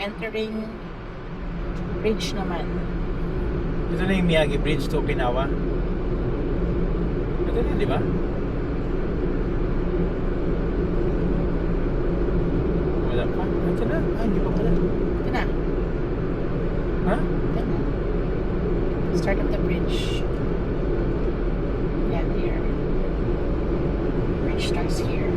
entering bridge naman. Ito na yung Miyagi Bridge to Okinawa. Ito na, di ba? Wala pa. Ito na. Hindi pa pala. Ito na. Ha? Ito na. Start of the bridge. Yeah, here. Bridge starts here.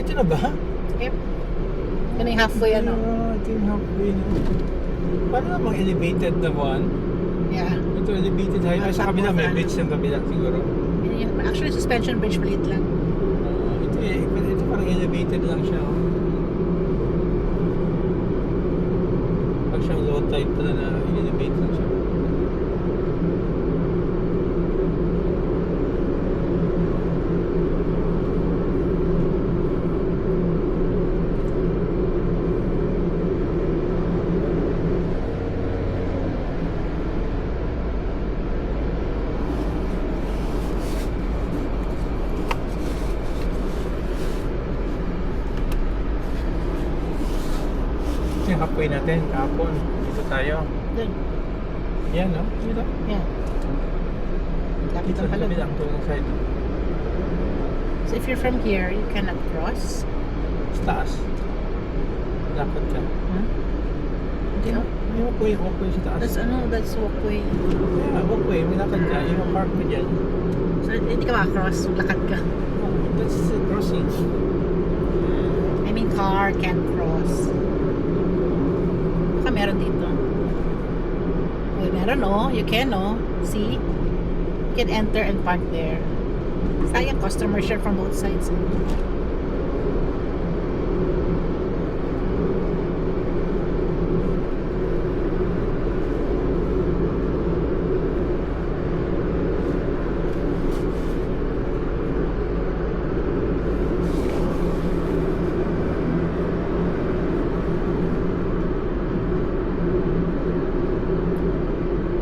Ito na ba? Yep. Ito na yung halfway ano. Ito yung halfway na. Paano namang elevated na one? Yeah. Ito elevated high. Ay, sa kabila may bridge ng kabila siguro. Actually, suspension bridge maliit lang. Ito parang elevated lang siya. Oh. Pag siyang low tide pala na elevate lang siya. Yung halfway natin, kahapon. Dito tayo. Good. Yan, no? Dito. Yeah. Lapit Dito ang sa pala. kabilang tulong side. So if you're from here, you cannot cross. Sa taas. Dapat ka. Huh? Hindi oh. May walkway sa taas. That's walkway. Yeah, walkway. May lakad ka. Yung park mo dyan. So hindi ka makakross, lakad ka. Oh, that's crossing. I mean, car can't cross. Baka meron dito. Uy, meron oh. You can oh. See? You can enter and park there. Sayang, customer share from both sides.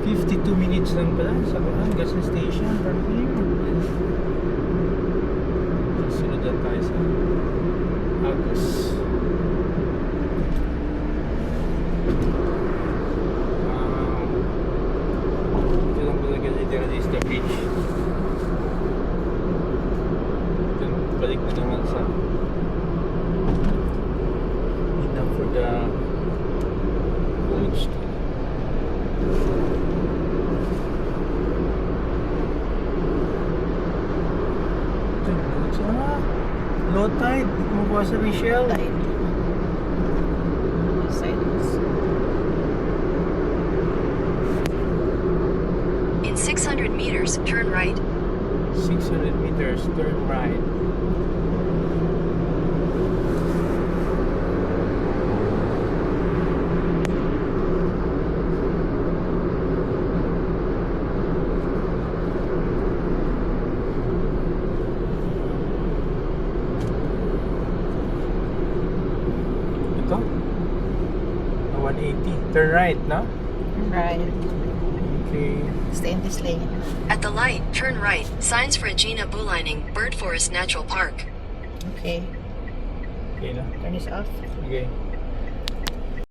52 minutes lang pala sa gas station from here. Sunod na tayo sa Agus. Ito lang pala literally is the beach. Then balik na naman sa enough for the boats. Low tide, kumukuha sa Michelle. Tide. Silence. In 600 meters, turn right. 600 meters, turn right. Ito? 180. Turn right, no? Right. Okay. Stay in this lane. At the light, turn right. Signs for Agena Bulining, Bird Forest Natural Park. Okay. Okay na. Turn this off. Okay.